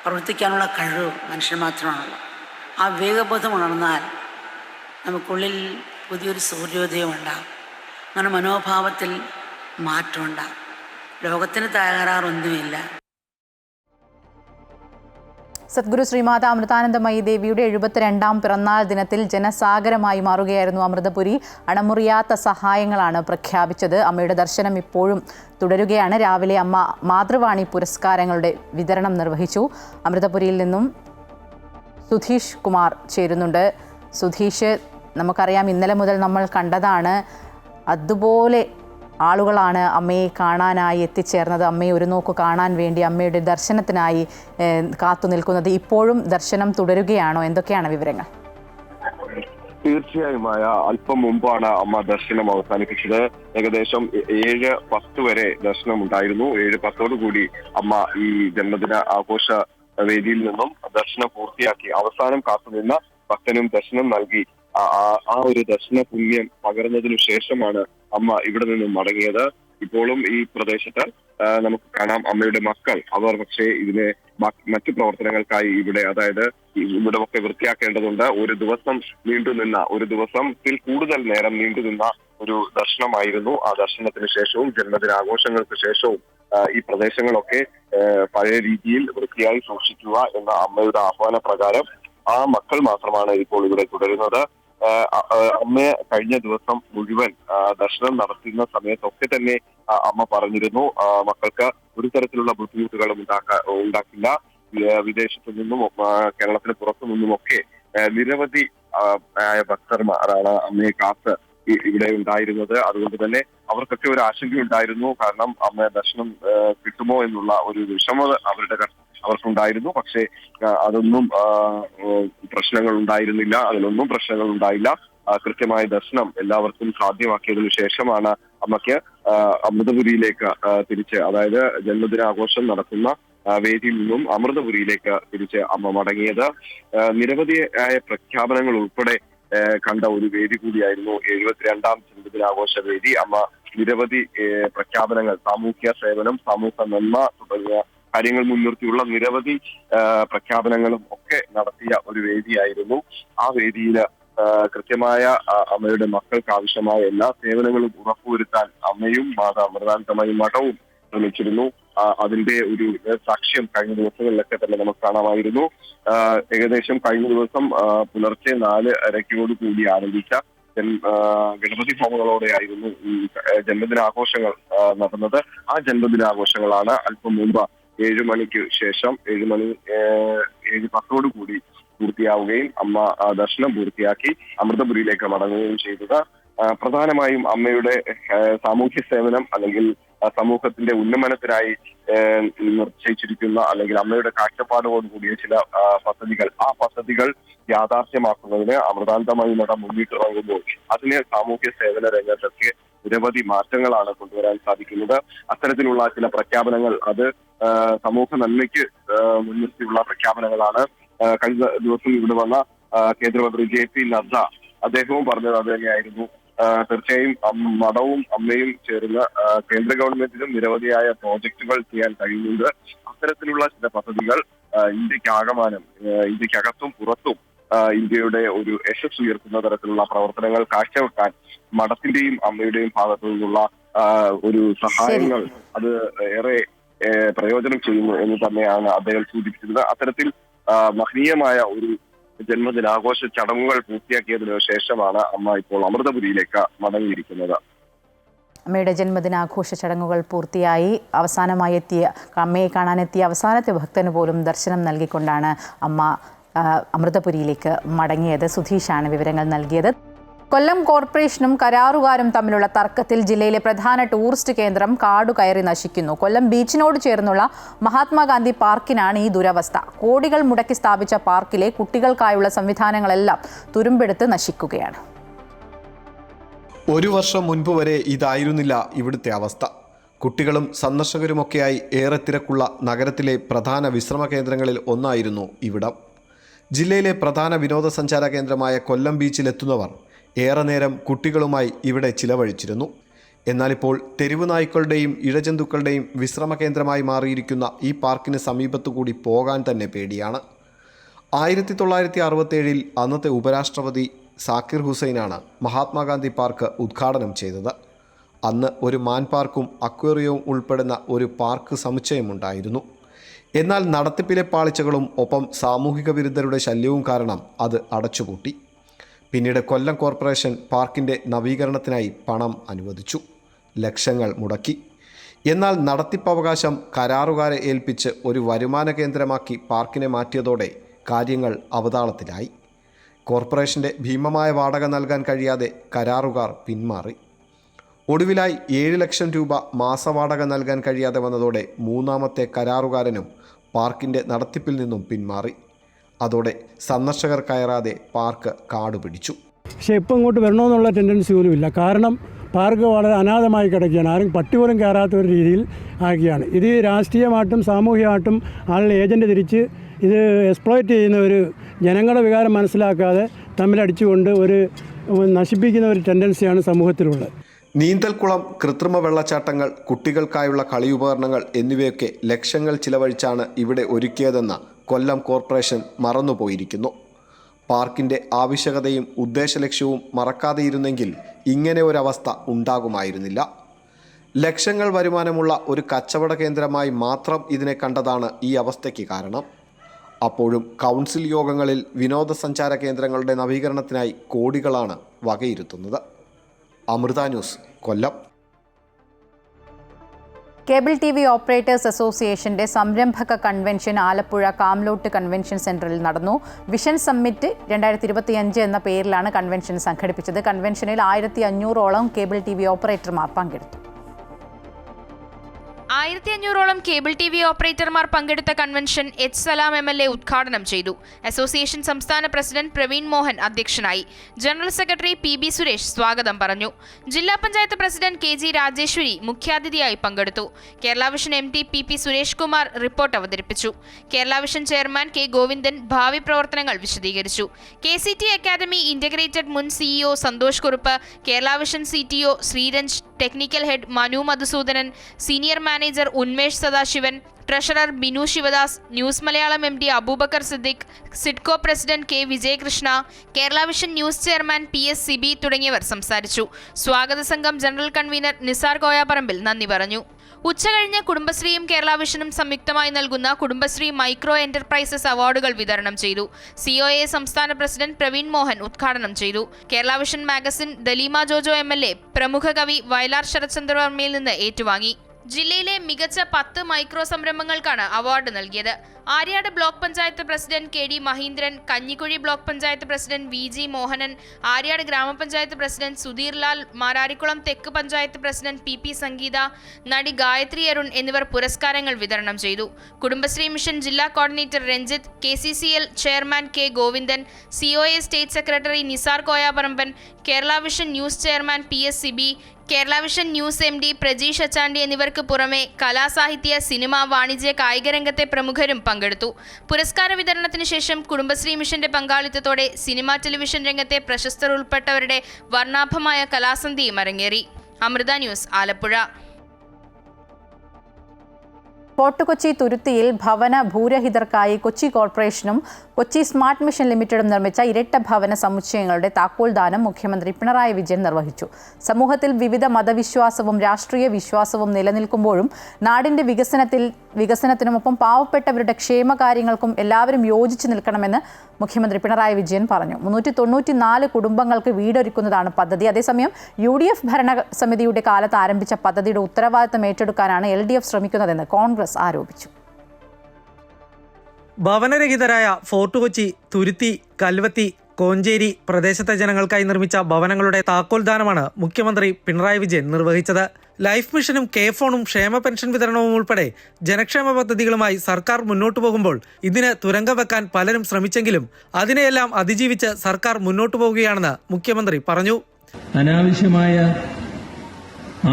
പ്രവർത്തിക്കാനുള്ള കഴിവ് മനുഷ്യന് മാത്രമാണല്ലോ. ആ വിവേകബോധം ഉണർന്നാൽ നമുക്കുള്ളിൽ പുതിയൊരു സൂര്യോദയം ഉണ്ടാകും. അങ്ങനെ മനോഭാവത്തിൽ മാറ്റമുണ്ടാകും. ലോകത്തിന് തകരാറൊന്നുമില്ല. സദ്ഗുരു ശ്രീമാത അമൃതാനന്ദമയി ദേവിയുടെ 72ാം പിറന്നാൾ ദിനത്തിൽ ജനസാഗരമായി മാറുകയായിരുന്നു അമൃതപുരി. അണമുറിയാത്ത സഹായങ്ങളാണ് പ്രഖ്യാപിച്ചത്. അമ്മയുടെ ദർശനം ഇപ്പോഴും തുടരുകയാണ്. രാവിലെ അമ്മ മാതൃവാണി പുരസ്കാരങ്ങളുടെ വിതരണം നിർവഹിച്ചു. അമൃതപുരിയിൽ നിന്നും സുധീഷ് കുമാർ ചേരുന്നുണ്ട്. സുധീഷ്, നമുക്കറിയാം ഇന്നലെ മുതൽ നമ്മൾ കണ്ടതാണ്, അതുപോലെ ആളുകളാണ് അമ്മയെ കാണാനായി എത്തിച്ചേർന്നത്. അമ്മയെ ഒരു നോക്ക് കാണാൻ വേണ്ടി, അമ്മയുടെ ദർശനത്തിനായി കാത്തു നിൽക്കുന്നത്. ഇപ്പോഴും ദർശനം തുടരുകയാണോ? എന്തൊക്കെയാണ് വിവരങ്ങൾ? തീർച്ചയായും അല്പം മുമ്പാണ് അമ്മ ദർശനം അവസാനിപ്പിച്ചത്. ഏകദേശം 7:10 വരെ ദർശനം ഉണ്ടായിരുന്നു. 7:10 കൂടി അമ്മ ഈ ജന്മദിന ആഘോഷ വേദിയിൽ നിന്നും ദർശനം പൂർത്തിയാക്കി. അവസാനം കാത്തുനിന്ന ഭക്തനും ദർശനം നൽകി ആ ഒരു ദർശന പുണ്യം പകർന്നതിനു ശേഷമാണ് അമ്മ ഇവിടെ നിന്നും മടങ്ങിയത്. ഇപ്പോഴും ഈ പ്രദേശത്ത് നമുക്ക് കാണാം അമ്മയുടെ മക്കൾ, അവർ പക്ഷേ ഇതിനെ മറ്റു പ്രവർത്തനങ്ങൾക്കായി ഇവിടെ, അതായത് ഇവിടെ ഒക്കെ വൃത്തിയാക്കേണ്ടതുണ്ട്. ഒരു ദിവസത്തിൽ കൂടുതൽ നേരം നീണ്ടുനിന്ന ഒരു ദർശനമായിരുന്നു. ആ ദർശനത്തിന് ശേഷവും ജന്മദിനാഘോഷങ്ങൾക്ക് ശേഷവും ഈ പ്രദേശങ്ങളൊക്കെ പഴയ രീതിയിൽ വൃത്തിയായി സൂക്ഷിക്കുക എന്ന അമ്മയുടെ ആഹ്വാന പ്രകാരം ആ മക്കൾ മാത്രമാണ് ഇപ്പോൾ ഇവിടെ തുടരുന്നത്. അമ്മയെ കഴിഞ്ഞ ദിവസം മുഴുവൻ ദർശനം നടത്തുന്ന സമയത്തൊക്കെ തന്നെ അമ്മ പറഞ്ഞിരുന്നു മക്കൾക്ക് ഒരു തരത്തിലുള്ള ബുദ്ധിമുട്ടുകളും ഉണ്ടാക്കില്ല. വിദേശത്തു നിന്നും കേരളത്തിന് പുറത്തു നിന്നുമൊക്കെ നിരവധി ഭക്തന്മാരാണ് അമ്മയെ കാത്ത് ഇവിടെ ഉണ്ടായിരുന്നത്. അതുകൊണ്ട് തന്നെ അവർക്കൊക്കെ ഒരു ആശങ്കയുണ്ടായിരുന്നു. കാരണം അമ്മ ദർശനം കിട്ടുമോ എന്നുള്ള ഒരു വിഷമത അവർക്കുണ്ടായിരുന്നു. പക്ഷേ അതൊന്നും പ്രശ്നങ്ങൾ ഉണ്ടായിരുന്നില്ല. അതിലൊന്നും പ്രശ്നങ്ങൾ ഉണ്ടായില്ല. കൃത്യമായ ദർശനം എല്ലാവർക്കും സാധ്യമാക്കിയതിനു ശേഷമാണ് അമ്മയ്ക്ക് അമൃതപുരിയിലേക്ക് തിരിച്ച്, അതായത് ജന്മദിനാഘോഷം നടക്കുന്ന വേദിയിൽ നിന്നും അമൃതപുരിയിലേക്ക് തിരിച്ച് അമ്മ മടങ്ങിയത്. നിരവധിയായ പ്രഖ്യാപനങ്ങൾ ഉൾപ്പെടെ കണ്ട ഒരു വേദി കൂടിയായിരുന്നു 72ാം ജന്മദിനാഘോഷ വേദി. അമ്മ നിരവധി പ്രഖ്യാപനങ്ങൾ, സാമൂഹ്യ സേവനം, സമൂഹ നന്മ തുടങ്ങിയ കാര്യങ്ങൾ മുൻനിർത്തിയുള്ള നിരവധി പ്രഖ്യാപനങ്ങളും ഒക്കെ നടത്തിയ ഒരു വേദിയായിരുന്നു. ആ വേദിയിൽ കൃത്യമായ അമ്മയുടെ മക്കൾക്ക് ആവശ്യമായ എല്ലാ സേവനങ്ങളും ഉറപ്പുവരുത്താൻ അമ്മയും മാതാ അമൃതാനന്ദമയി മഠവും ശ്രമിച്ചിരുന്നു. അതിന്റെ ഒരു സാക്ഷ്യം കഴിഞ്ഞ ദിവസങ്ങളിലൊക്കെ തന്നെ നമുക്ക് കാണാമായിരുന്നു. ഏകദേശം കഴിഞ്ഞ ദിവസം പുലർച്ചെ 4:30 കൂടി ആരംഭിച്ച ഗണപതി ഹോമങ്ങളോടെയായിരുന്നു ഈ ജന്മദിനാഘോഷങ്ങൾ നടന്നത്. ആ ജന്മദിനാഘോഷങ്ങളാണ് അല്പം മുമ്പ് 7 മണിക്ക് ശേഷം 7:10 കൂടി പൂർത്തിയാവുകയും അമ്മ ദർശനം പൂർത്തിയാക്കി അമൃതപുരിയിലേക്ക് മടങ്ങുകയും ചെയ്തത്. പ്രധാനമായും അമ്മയുടെ സാമൂഹ്യ സേവനം അല്ലെങ്കിൽ സമൂഹത്തിന്റെ ഉന്നമനത്തിനായി നിശ്ചയിച്ചിരിക്കുന്ന അല്ലെങ്കിൽ അമ്മയുടെ കാഴ്ചപ്പാടോട് കൂടിയ ചില പദ്ധതികൾ, ആ പദ്ധതികൾ യാഥാർത്ഥ്യമാക്കുന്നതിന് അമൃതാനന്ദമയി മഠം മുന്നിട്ടിറങ്ങുമ്പോൾ അതിന് സാമൂഹ്യ സേവന രംഗത്തൊക്കെ നിരവധി മാറ്റങ്ങളാണ് കൊണ്ടുവരാൻ സാധിക്കുന്നത്. അത്തരത്തിലുള്ള ചില പ്രഖ്യാപനങ്ങൾ അത് സമൂഹ നന്മയ്ക്ക് മുൻനിർത്തിയുള്ള പ്രഖ്യാപനങ്ങളാണ്. കഴിഞ്ഞ ദിവസം ഇവിടെ വന്ന കേന്ദ്രമന്ത്രി JP നദ്ദ അദ്ദേഹവും പറഞ്ഞത് അത് തന്നെയായിരുന്നു. തീർച്ചയായും മഠവും അമ്മയും ചേർന്ന് കേന്ദ്ര ഗവൺമെന്റിനും നിരവധിയായ പ്രോജക്റ്റുകൾ ചെയ്യാൻ കഴിയുന്നുണ്ട്. അത്തരത്തിലുള്ള ചില പദ്ധതികൾ ഇന്ത്യക്കകത്തും പുറത്തും ഇന്ത്യയുടെ ഒരു യശസ് ഉയർത്തുന്ന തരത്തിലുള്ള പ്രവർത്തനങ്ങൾ കാഴ്ചവെക്കാൻ മഠത്തിന്റെയും അമ്മയുടെയും ഭാഗത്തു നിന്നുള്ള ഒരു സഹായങ്ങൾ അത് ഏറെ പ്രയോജനം ചെയ്യുന്നു എന്ന് തന്നെയാണ് അദ്ദേഹം സൂചിപ്പിച്ചത്. അത്തരത്തിൽ മഹനീയമായ ഒരു ജന്മദിനാഘോഷ ചടങ്ങുകൾ പൂർത്തിയാക്കിയതിനു ശേഷമാണ് അമ്മ ഇപ്പോൾ അമൃതപുരിയിലേക്ക് മടങ്ങിയിരിക്കുന്നത്. അമ്മയുടെ ജന്മദിനാഘോഷ ചടങ്ങുകൾ പൂർത്തിയായി അവസാനമായി അമ്മയെ കാണാനെത്തിയ അവസാനത്തെ ഭക്തന് പോലും ദർശനം നൽകിക്കൊണ്ടാണ് അമ്മ അമൃതപുരിയിലേക്ക് മടങ്ങിയത്. സുധീഷാണ് വിവരങ്ങൾ നൽകിയത്. കൊല്ലം കോർപ്പറേഷനും കരാറുകാരും തമ്മിലുള്ള തർക്കത്തിൽ ജില്ലയിലെ പ്രധാന ടൂറിസ്റ്റ് കേന്ദ്രം കാടുകയറി നശിക്കുന്നു. കൊല്ലം ബീച്ചിനോട് ചേർന്നുള്ള മഹാത്മാഗാന്ധി പാർക്കിനാണ് ഈ ദുരവസ്ഥ. കോടികൾ മുടക്കി സ്ഥാപിച്ച പാർക്കിലെ കുട്ടികൾക്കായുള്ള സംവിധാനങ്ങളെല്ലാം തുരുമ്പെടുത്ത് നശിക്കുകയാണ്. 1 വർഷം മുൻപ് വരെ ഇതായിരുന്നില്ല ഇവിടുത്തെ അവസ്ഥ. കുട്ടികളും സന്ദർശകരുമൊക്കെയായി ഏറെ തിരക്കുള്ള നഗരത്തിലെ പ്രധാന വിശ്രമ കേന്ദ്രങ്ങളിൽ ഒന്നായിരുന്നു ഇവിടം. ജില്ലയിലെ പ്രധാന വിനോദസഞ്ചാര കേന്ദ്രമായ കൊല്ലം ബീച്ചിലെത്തുന്നവർ ഏറെ നേരം കുട്ടികളുമായി ഇവിടെ ചിലവഴിച്ചിരുന്നു. എന്നാലിപ്പോൾ തെരുവ് നായ്ക്കളുടെയും ഇഴജന്തുക്കളുടെയും വിശ്രമ കേന്ദ്രമായി മാറിയിരിക്കുന്ന ഈ പാർക്കിന് സമീപത്തുകൂടി പോകാൻ തന്നെ പേടിയാണ്. 1967 അന്നത്തെ ഉപരാഷ്ട്രപതി സാക്കിർ ഹുസൈനാണ് മഹാത്മാഗാന്ധി പാർക്ക് ഉദ്ഘാടനം ചെയ്തത്. അന്ന് ഒരു മാൻ പാർക്കും അക്വേറിയവും ഉൾപ്പെടുന്ന ഒരു പാർക്ക് സമുച്ചയമുണ്ടായിരുന്നു. എന്നാൽ നടത്തിപ്പിലെ പാളിച്ചകളും ഒപ്പം സാമൂഹിക വിരുദ്ധരുടെ ശല്യവും കാരണം അത് അടച്ചുപൂട്ടി. പിന്നീട് കൊല്ലം കോർപ്പറേഷൻ പാർക്കിൻ്റെ നവീകരണത്തിനായി പണം അനുവദിച്ചു, ലക്ഷങ്ങൾ മുടക്കി. എന്നാൽ നടത്തിപ്പവകാശം കരാറുകാരെ ഏൽപ്പിച്ച് ഒരു വരുമാന കേന്ദ്രമാക്കി പാർക്കിനെ മാറ്റിയതോടെ കാര്യങ്ങൾ അവതാളത്തിലായി. കോർപ്പറേഷൻ്റെ ഭീമമായ വാടക നൽകാൻ കഴിയാതെ കരാറുകാർ പിന്മാറി. ഒടുവിലായി 7 ലക്ഷം രൂപ മാസവാടക നൽകാൻ കഴിയാതെ വന്നതോടെ മൂന്നാമത്തെ കരാറുകാരനും പാർക്കിൻ്റെ നടത്തിപ്പിൽ നിന്നും പിന്മാറി. അതോടെ സന്ദർശകർ കയറാതെ പാർക്ക് കാടുപിടിച്ചു. പക്ഷേ ഇപ്പം ഇങ്ങോട്ട് വരണമെന്നുള്ള ടെൻഡൻസി പോലുമില്ല. കാരണം പാർക്ക് വളരെ അനാഥമായി കിടക്കുകയാണ്. ആരും പട്ടി പോലും കയറാത്ത ഒരു രീതിയിൽ ആക്കുകയാണ്. ഇത് രാഷ്ട്രീയമായിട്ടും സാമൂഹികമായിട്ടും ആളുടെ ഏജൻറ്റ് തിരിച്ച് ഇത് എക്സ്പ്ലോയിറ്റ് ചെയ്യുന്ന ഒരു ജനങ്ങളുടെ വികാരം മനസ്സിലാക്കാതെ തമ്മിലടിച്ചുകൊണ്ട് ഒരു നശിപ്പിക്കുന്ന ഒരു ടെൻഡൻസിയാണ് സമൂഹത്തിലുള്ളത്. നീന്തൽക്കുളം, കൃത്രിമ വെള്ളച്ചാട്ടങ്ങൾ, കുട്ടികൾക്കായുള്ള കളിയുപകരണങ്ങൾ എന്നിവയൊക്കെ ലക്ഷങ്ങൾ ചിലവഴിച്ചാണ് ഇവിടെ ഒരുക്കിയതെന്ന് കൊല്ലം കോർപ്പറേഷൻ മറന്നുപോയിരിക്കുന്നു. പാർക്കിൻ്റെ ആവശ്യകതയും ഉദ്ദേശലക്ഷ്യവും മറക്കാതെയിരുന്നെങ്കിൽ ഇങ്ങനെ ഒരവസ്ഥ ഉണ്ടാകുമായിരുന്നില്ല. ലക്ഷങ്ങൾ വരുമാനമുള്ള ഒരു കച്ചവട കേന്ദ്രമായി മാത്രം ഇതിനെ കണ്ടതാണ് ഈ അവസ്ഥയ്ക്ക് കാരണം. അപ്പോഴും കൗൺസിൽ യോഗങ്ങളിൽ വിനോദസഞ്ചാര കേന്ദ്രങ്ങളുടെ നവീകരണത്തിനായി കോടികളാണ് വകയിരുത്തുന്നത്. അമൃത ന്യൂസ്, കൊല്ലം. കേബിൾ TV ഓപ്പറേറ്റേഴ്സ് അസോസിയേഷന്റെ സംരംഭക കൺവെൻഷൻ ആലപ്പുഴ കാംലോട്ട് കൺവെൻഷൻ സെന്ററിൽ നടന്നു. വിഷൻ സമ്മിറ്റ് 2025 എന്ന പേരിലാണ് കൺവെൻഷൻ സംഘടിപ്പിച്ചത്. കൺവെൻഷനിൽ 1500ഓളം കേബിൾ TV ഓപ്പറേറ്റർമാർ പങ്കെടുത്തു. 1500ഓളം കേബിൾ TV ഓപ്പറേറ്റർമാർ പങ്കെടുത്ത കൺവെൻഷൻ എച്ച് സലാം MLA ഉദ്ഘാടനം ചെയ്തു. അസോസിയേഷൻ സംസ്ഥാന പ്രസിഡന്റ് പ്രവീൺ മോഹൻ അധ്യക്ഷനായി. ജനറൽ സെക്രട്ടറി PB സുരേഷ് സ്വാഗതം പറഞ്ഞു. ജില്ലാ പഞ്ചായത്ത് പ്രസിഡന്റ് KG രാജേശ്വരി മുഖ്യാതിഥിയായി പങ്കെടുത്തു. Kerala Vision MD PP Suresh Kumar report അവതരിപ്പിച്ചു. Kerala Vision chairman K Govindan ഭാവി പ്രവർത്തനങ്ങൾ വിശദീകരിച്ചു. KCT അക്കാദമി ഇന്റഗ്രേറ്റഡ് മുൻ CEO Santhosh Kurup, Kerala Vision CTO Sreeranj, technical head Manu Madhusoodanan, senior manager Unmesh Sadasivan, treasurer Binu Sivadas, News Malayalam MD Aboobacker Siddique, SIDCO president K Vijayakrishna, Kerala Vision News chairman PS Sibi തുടങ്ങിയവർ സംസാരിച്ചു. സ്വാഗത സംഘം ജനറൽ കൺവീനർ നിസാർ കോയാപ്പറമ്പിൽ നന്ദി പറഞ്ഞു. ഉച്ചകഴിഞ്ഞ് കുടുംബശ്രീയും കേരള വിഷനും സംയുക്തമായി നൽകുന്ന കുടുംബശ്രീ മൈക്രോ എന്റർപ്രൈസസ് അവാർഡുകൾ വിതരണം ചെയ്തു. COA സംസ്ഥാന പ്രസിഡന്റ് പ്രവീൺ മോഹൻ ഉദ്ഘാടനം ചെയ്തു. Kerala vision magazine Daleema Jojo MLA പ്രമുഖ കവി വയലാർ ശരത്ചന്ദ്രവർമ്മയിൽ നിന്ന് ഏറ്റുവാങ്ങി. ജില്ലയിലെ മികച്ച 10 മൈക്രോ സംരംഭങ്ങൾക്കാണ് അവാർഡ് നൽകിയത്. Aryad block panchayat president KD Mahindran, Kanjikuzhi block panchayat president VG Mohanan, Aryad ഗ്രാമപഞ്ചായത്ത് പ്രസിഡന്റ് സുധീർ ലാൽ, മാരാരിക്കുളം തെക്ക് പഞ്ചായത്ത് പ്രസിഡന്റ് PP സംഗീത, നടി ഗായത്രി അരുൺ എന്നിവർ പുരസ്കാരങ്ങൾ വിതരണം ചെയ്തു. കുടുംബശ്രീ മിഷൻ ജില്ലാ coordinator Ranjith, KCCL chairman K Govindan, COA state secretary Nisar Koyaparamban, Kerala Vision News chairman PS Sibi, Kerala Vision News MD Prajeesh Achandi എന്നിവർക്ക് പുറമെ കലാ, സാഹിത്യ, സിനിമ, വാണിജ്യ, കായിക രംഗത്തെ പ്രമുഖരും പങ്കെടുത്തു. പുരസ്കാര വിതരണത്തിന് ശേഷം കുടുംബശ്രീ മിഷന്റെ പങ്കാളിത്തത്തോടെ സിനിമ, ടെലിവിഷൻ രംഗത്തെ പ്രശസ്തർ ഉൾപ്പെട്ടവരുടെ വർണ്ണാഭമായ കലാസന്ധിയും അരങ്ങേറി. അമൃത ന്യൂസ്, ആലപ്പുഴ. ഫോർട്ട് കൊച്ചി തുരുത്തിയിൽ ഭവന ഭൂരഹിതർക്കായി കൊച്ചി കോർപ്പറേഷനും കൊച്ചി സ്മാർട്ട് മിഷൻ ലിമിറ്റഡും നിർമ്മിച്ച ഇരട്ട ഭവന സമുച്ചയങ്ങളുടെ താക്കോൽദാനം മുഖ്യമന്ത്രി പിണറായി വിജയൻ നിർവഹിച്ചു. സമൂഹത്തിൽ വിവിധ മതവിശ്വാസവും രാഷ്ട്രീയ വിശ്വാസവും നിലനിൽക്കുമ്പോഴും നാടിന്റെ വികസനത്തിനുമൊപ്പം പാവപ്പെട്ടവരുടെ ക്ഷേമകാര്യങ്ങൾക്കും എല്ലാവരും യോജിച്ചു നിൽക്കണമെന്ന് മുഖ്യമന്ത്രി പിണറായി വിജയൻ പറഞ്ഞു. 394 കുടുംബങ്ങൾക്ക് വീടൊരുക്കുന്നതാണ് പദ്ധതി. അതേസമയം UDF ഭരണസമിതിയുടെ കാലത്ത് ആരംഭിച്ച പദ്ധതിയുടെ ഉത്തരവാദിത്തം ഏറ്റെടുക്കാനാണ് LDF ശ്രമിക്കുന്നതെന്ന് കോൺഗ്രസ് ആരോപിച്ചു. ഭവനരഹിതരായ ഫോർട്ട് കൊച്ചി, തുരുത്തി, കൽവത്തി, കോഞ്ചേരി പ്രദേശത്തെ ജനങ്ങൾക്കായി നിർമ്മിച്ച ഭവനങ്ങളുടെ താക്കോൽദാനമാണ് മുഖ്യമന്ത്രി പിണറായി വിജയൻ നിർവഹിച്ചത്. ലൈഫ് മിഷനും KFOണും ക്ഷേമ പെൻഷൻ വിതരണവും ഉൾപ്പെടെ ജനക്ഷേമ പദ്ധതികളുമായി സർക്കാർ മുന്നോട്ടു പോകുമ്പോൾ ഇതിന് തുരങ്കം വെക്കാൻ പലരും ശ്രമിച്ചെങ്കിലും അതിനെയെല്ലാം അതിജീവിച്ച് സർക്കാർ മുന്നോട്ടു പോവുകയാണെന്ന് മുഖ്യമന്ത്രി പറഞ്ഞു. അനാവശ്യമായ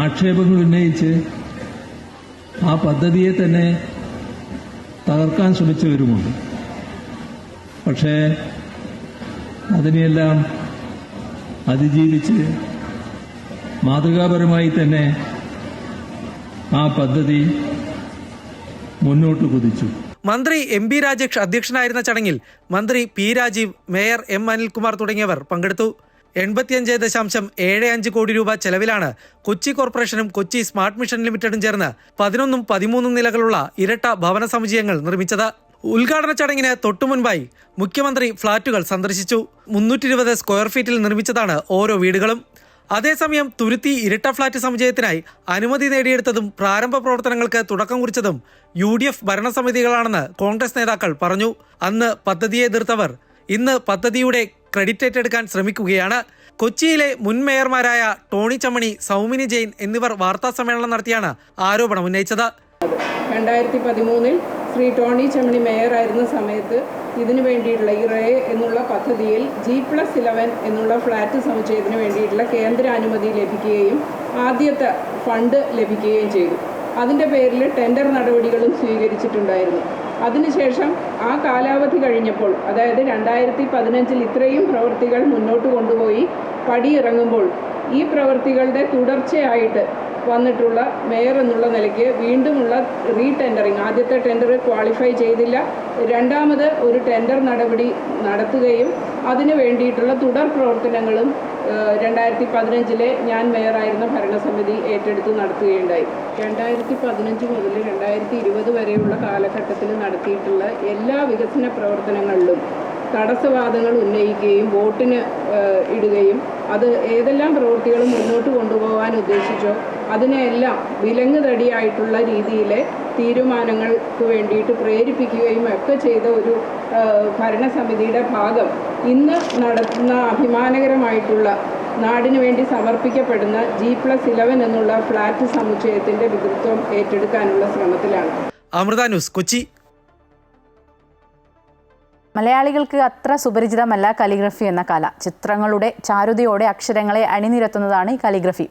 ആക്ഷേപങ്ങൾ ഉന്നയിച്ച് ആ പദ്ധതിയെ തന്നെ തകർക്കാൻ ശ്രമിച്ചവരുമുണ്ട്. പക്ഷേ അതിനെയെല്ലാം അതിജീവിച്ച് മാതൃകാപരമായി തന്നെ ആ പദ്ധതി മുന്നോട്ട് കുതിച്ചു. മന്ത്രി എം.ബി. രാജേഷ് അധ്യക്ഷനായിരുന്ന ചടങ്ങിൽ മന്ത്രി P. Rajeev, mayor M. Anilkumar തുടങ്ങിയവർ പങ്കെടുത്തു. 85.75 കോടി രൂപ ചെലവിലാണ് കൊച്ചി കോർപ്പറേഷനും കൊച്ചി സ്മാർട്ട് മിഷൻ ലിമിറ്റഡും ചേർന്ന് 11ഉം 13ഉം നിലകളുള്ള ഇരട്ട ഭവന സമുച്ചയങ്ങൾ നിർമ്മിച്ചത്. ഉദ്ഘാടന ചടങ്ങിന് തൊട്ടുമുൻപായി മുഖ്യമന്ത്രി ഫ്ളാറ്റുകൾ സന്ദർശിച്ചു. 320 സ്ക്വയർ ഫീറ്റിൽ നിർമ്മിച്ചതാണ് ഓരോ വീടുകളും. അതേസമയം തുരുത്തി ഇരട്ട ഫ്ളാറ്റ് സമുച്ചയത്തിനായി അനുമതി നേടിയെടുത്തതും പ്രാരംഭ പ്രവർത്തനങ്ങൾക്ക് തുടക്കം കുറിച്ചതും UDF ഭരണസമിതികളാണെന്ന് കോൺഗ്രസ് നേതാക്കൾ പറഞ്ഞു. അന്ന് പദ്ധതിയെ എതിർത്തവർ ഇന്ന് പദ്ധതിയുടെ ക്രെഡിറ്റ് ഏറ്റെടുക്കാൻ ശ്രമിക്കുകയാണ്. കൊച്ചിയിലെ മുൻ മേയർമാരായ ടോണി ചമ്മണി, സൗമിനി ജെയിൻ എന്നിവർ വാർത്താ സമ്മേളനം നടത്തിയാണ് ആരോപണം ഉന്നയിച്ചത്. 2013 ശ്രീ ടോണി ചമ്മണി മേയറായിരുന്ന സമയത്ത് ഇതിനു വേണ്ടിയിട്ടുള്ള ഈ റേ എന്നുള്ള പദ്ധതിയിൽ G+11 എന്നുള്ള ഫ്ലാറ്റ് സമുച്ചയത്തിന് വേണ്ടിയിട്ടുള്ള കേന്ദ്ര അനുമതി ലഭിക്കുകയും ആദ്യത്തെ ഫണ്ട് ലഭിക്കുകയും ചെയ്തു. അതിൻ്റെ പേരിൽ ടെൻഡർ നടപടികളും സ്വീകരിച്ചിട്ടുണ്ടായിരുന്നു. അതിനുശേഷം ആ കാലാവധി കഴിഞ്ഞപ്പോൾ, അതായത് 2015 ഇത്രയും പ്രവൃത്തികൾ മുന്നോട്ട് കൊണ്ടുപോയി പടിയിറങ്ങുമ്പോൾ ഈ പ്രവൃത്തികളുടെ തുടർച്ചയായിട്ട് വന്നിട്ടുള്ള മേയർ എന്നുള്ള നിലയ്ക്ക് വീണ്ടുമുള്ള റീടെൻഡറിങ്, ആദ്യത്തെ ടെൻഡർ ക്വാളിഫൈ ചെയ്തില്ല, രണ്ടാമത് ഒരു ടെൻഡർ നടപടി നടത്തുകയും അതിനു വേണ്ടിയിട്ടുള്ള തുടർ പ്രവർത്തനങ്ങളും 2015 ഞാൻ മേയറായിരുന്ന ഭരണസമിതി ഏറ്റെടുത്ത് നടത്തുകയുണ്ടായി. 2015 മുതൽ 2020 വരെയുള്ള കാലഘട്ടത്തിൽ നടത്തിയിട്ടുള്ള എല്ലാ വികസന പ്രവർത്തനങ്ങളിലും തടസ്സവാദങ്ങൾ ഉന്നയിക്കുകയും വോട്ടിന് ഇടുകയും അത് ഏതെല്ലാം പ്രവൃത്തികൾ മുന്നോട്ട് കൊണ്ടുപോകാൻ ഉദ്ദേശിച്ചോ അതിനെല്ലാം വിലങ്ങുതടിയായിട്ടുള്ള രീതിയിലെ തീരുമാനങ്ങൾക്ക് വേണ്ടിയിട്ട് പ്രേരിപ്പിക്കുകയും ഒക്കെ ചെയ്ത ഒരു ഭരണസമിതിയുടെ ഭാഗം ഇന്ന് നടത്തുന്ന അഭിമാനകരമായിട്ടുള്ള നാടിനു വേണ്ടി സമർപ്പിക്കപ്പെടുന്ന G+11 എന്നുള്ള ഫ്ലാറ്റ് സമുച്ചയത്തിൻ്റെ പിതൃത്വം ഏറ്റെടുക്കാനുള്ള ശ്രമത്തിലാണ്. അമൃത ന്യൂസ്, കൊച്ചി. മലയാളികൾക്ക് അത്ര സുപരിചിതമല്ല കലിഗ്രഫി എന്ന കല. ചിത്രങ്ങളുടെ ചാരുതയോടെ അക്ഷരങ്ങളെ അണിനിരത്തുന്നതാണ് ഈ കലിഗ്രഫി.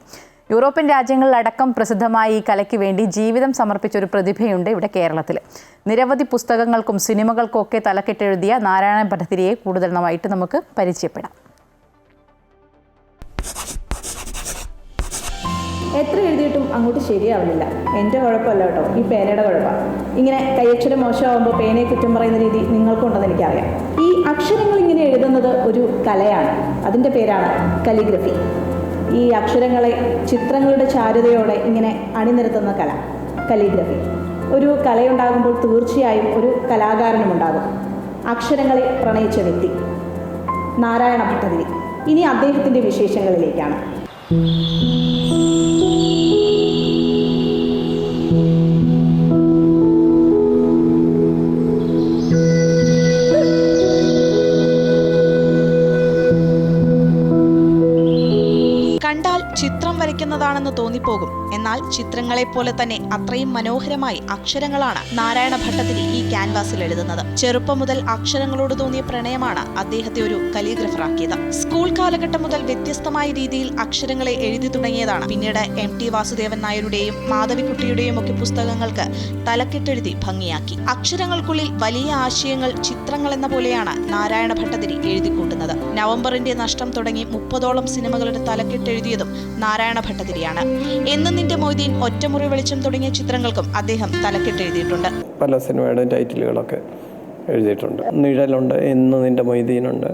യൂറോപ്യൻ രാജ്യങ്ങളിലടക്കം പ്രസിദ്ധമായ ഈ കലയ്ക്ക് വേണ്ടി ജീവിതം സമർപ്പിച്ചൊരു പ്രതിഭയുണ്ട് ഇവിടെ കേരളത്തിൽ. നിരവധി പുസ്തകങ്ങൾക്കും സിനിമകൾക്കും ഒക്കെ തലക്കെട്ടെഴുതിയ നാരായണ ഭട്ടതിരിയെ കൂടുതൽ നന്നായിട്ട് നമുക്ക് പരിചയപ്പെടാം. എത്ര എഴുതിയിട്ടും അങ്ങോട്ട് ശരിയാവുന്നില്ല. എൻ്റെ കുഴപ്പമല്ല കേട്ടോ, ഈ പേനയുടെ കുഴപ്പമാണ്. ഇങ്ങനെ കൈയക്ഷരം മോശമാകുമ്പോൾ പേനയെ കുറ്റം പറയുന്ന രീതി നിങ്ങൾക്കുണ്ടെന്ന് എനിക്കറിയാം. ഈ അക്ഷരങ്ങൾ ഇങ്ങനെ എഴുതുന്നത് ഒരു കലയാണ്. അതിൻ്റെ പേരാണ് കലിഗ്രഫി. ഈ അക്ഷരങ്ങളെ ചിത്രങ്ങളുടെ ചാരുതയോടെ ഇങ്ങനെ അണിനിരത്തുന്ന കല കലിഗ്രഫി. ഒരു കലയുണ്ടാകുമ്പോൾ തീർച്ചയായും ഒരു കലാകാരനുമുണ്ടാകും. അക്ഷരങ്ങളെ പ്രണയിച്ച വ്യക്തി നാരായണ ഭട്ടതിരി. ഇനി അദ്ദേഹത്തിൻ്റെ വിശേഷങ്ങളിലേക്കാണ്. കണ്ടാൽ ചിത്രം വരയ്ക്കുന്നതാണെന്ന് തോന്നിപ്പോകും. എന്നാൽ ചിത്രങ്ങളെപ്പോലെ തന്നെ അത്രയും മനോഹരമായി അക്ഷരങ്ങളാണ് നാരായണ ഭട്ടതിരി ഈ ക്യാൻവാസിൽ എഴുതുന്നത്. ചെറുപ്പം മുതൽ അക്ഷരങ്ങളോട് തോന്നിയ പ്രണയമാണ് അദ്ദേഹത്തെ ഒരു കലിഗ്രഫറാക്കിയത്. സ്കൂൾ കാലഘട്ടം മുതൽ വ്യത്യസ്തമായ രീതിയിൽ അക്ഷരങ്ങളെ എഴുതി തുടങ്ങിയതാണ് പിന്നീട് MT വാസുദേവൻ നായരുടെയും മാധവിക്കുട്ടിയുടെയും ഒക്കെ പുസ്തകങ്ങൾക്ക് തലക്കെട്ടെഴുതി ഭംഗിയാക്കി. അക്ഷരങ്ങൾക്കുള്ളിൽ വലിയ ആശയങ്ങൾ ചിത്രങ്ങൾ എന്ന പോലെയാണ് നാരായണ ഭട്ടതിരി എഴുതിക്കൂട്ടുന്നത്. നവംബറിന്റെ നഷ്ടം തുടങ്ങി 30ഓളം സിനിമകളുടെ തലക്കെട്ടെഴുതിയതും നാരായണ ഭട്ടതിരിയാണ്. എന്നും നിന്റെ മൊയ്തീൻ, ഒറ്റമുറി വെളിച്ചം തുടങ്ങിയ ചിത്രങ്ങൾക്കും അദ്ദേഹം തലക്കെട്ടെഴുതിയിട്ടുണ്ട്. പല സിനിമയുടെ ടൈറ്റിലുകളൊക്കെ എഴുതിയിട്ടുണ്ട്. നിഴലുണ്ട്, എന്ന് നിന്റെ മൊയ്തീനുണ്ട്,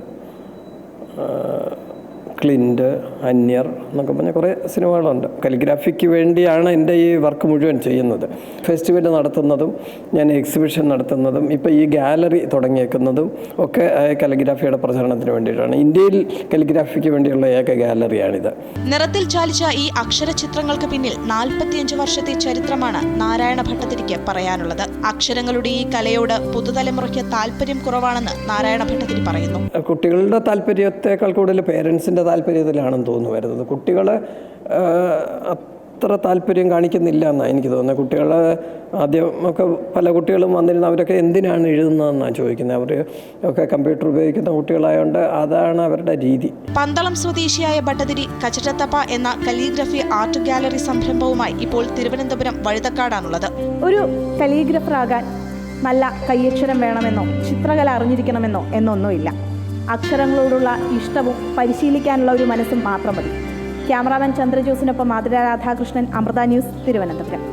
ക്ലിൻറ്റ്, അന്യർ എന്നൊക്കെ പറഞ്ഞ കുറേ സിനിമകളുണ്ട്. കലിഗ്രാഫിക്ക് വേണ്ടിയാണ് എൻ്റെ ഈ വർക്ക് മുഴുവൻ ചെയ്യുന്നത്. ഫെസ്റ്റിവൽ നടത്തുന്നതും ഞാൻ എക്സിബിഷൻ നടത്തുന്നതും ഇപ്പോൾ ഈ ഗാലറി തുടങ്ങിയേക്കുന്നതും ഒക്കെ കലിഗ്രാഫിയുടെ പ്രചരണത്തിന് വേണ്ടിയിട്ടാണ്. ഇന്ത്യയിൽ കലിഗ്രാഫിക്ക് വേണ്ടിയുള്ള ഏക ഗാലറിയാണിത്. നിറത്തിൽ ചാലിച്ച ഈ അക്ഷരചിത്രങ്ങൾക്ക് പിന്നിൽ 45 വർഷത്തെ ചരിത്രമാണ് നാരായണ ഭട്ടതിരിക്ക് പറയാനുള്ളത്. അക്ഷരങ്ങളുടെ ഈ കലയോട് പുതുതലമുറയ്ക്ക് താല്പര്യം കുറവാണെന്ന് നാരായണ ഭട്ടതിരി പറയുന്നു. കുട്ടികളുടെ താല്പര്യത്തെക്കാൾ കൂടുതൽ പേരൻസിൻ്റെ താല്പര്യത്തിലാണെന്ന് തോന്നുന്നു വരുന്നത്. കുട്ടികൾ അത്ര താല്പര്യം കാണിക്കുന്നില്ല എന്നാണ് എനിക്ക് തോന്നുന്നത്. കുട്ടികൾ ആദ്യമൊക്കെ പല കുട്ടികളും വന്നിരുന്ന അവരൊക്കെ എന്തിനാണ് എഴുതുന്നതെന്നാണ് ചോദിക്കുന്നത്. അവർ ഒക്കെ കമ്പ്യൂട്ടർ ഉപയോഗിക്കുന്ന കുട്ടികളായതുകൊണ്ട് അതാണ് അവരുടെ രീതി. പന്തളം സ്വദേശിയായ ഭട്ടതിരി കച്ചടത്തപ്പ എന്ന കലിഗ്രഫി ആർട്ട് ഗാലറി സംരംഭവുമായി ഇപ്പോൾ തിരുവനന്തപുരം വഴുതക്കാടാണുള്ളത്. ഒരു കലിഗ്രഫറാകാൻ നല്ല കൈയക്ഷരം വേണമെന്നോ ചിത്രകല അറിഞ്ഞിരിക്കണമെന്നോ എന്നൊന്നുമില്ല. അക്ഷരങ്ങളോടുള്ള ഇഷ്ടവും പരിശീലിക്കാനുള്ള ഒരു മനസ്സും മാത്രം മതി. ക്യാമറാമാൻ ചന്ദ്രജോസിനൊപ്പം മാതൃ രാധാകൃഷ്ണൻ, അമൃത ന്യൂസ്, തിരുവനന്തപുരം.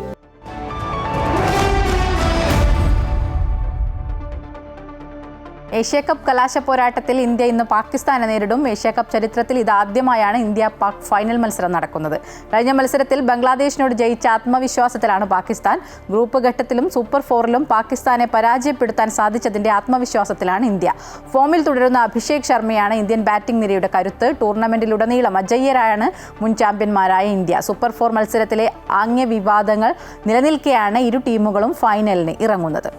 ഏഷ്യാകപ്പ് കലാശ പോരാട്ടത്തിൽ ഇന്ത്യ ഇന്ന് പാകിസ്ഥാനെ നേരിടും. ഏഷ്യാകപ്പ് ചരിത്രത്തിൽ ഇതാദ്യമായാണ് ഇന്ത്യ പാക് ഫൈനൽ മത്സരം നടക്കുന്നത്. കഴിഞ്ഞ മത്സരത്തിൽ ബംഗ്ലാദേശിനോട് ജയിച്ച ആത്മവിശ്വാസത്തിലാണ് പാകിസ്ഥാൻ. ഗ്രൂപ്പ് ഘട്ടത്തിലും സൂപ്പർ ഫോറിലും പാകിസ്ഥാനെ പരാജയപ്പെടുത്താൻ സാധിച്ചതിന്റെ ആത്മവിശ്വാസത്തിലാണ് ഇന്ത്യ. ഫോമിൽ തുടരുന്ന അഭിഷേക് ശർമ്മയാണ് ഇന്ത്യൻ ബാറ്റിംഗ് നിരയുടെ കരുത്ത്. ടൂർണമെന്റിലുടനീളം അജയ്യരാണ് മുൻ ചാമ്പ്യന്മാരായ ഇന്ത്യ. സൂപ്പർ ഫോർ മത്സരത്തിലെ ആംഗ്യ വിവാദങ്ങൾ നിലനിൽക്കെയാണ് ഇരു ടീമുകളും ഫൈനലിന് ഇറങ്ങുന്നത്.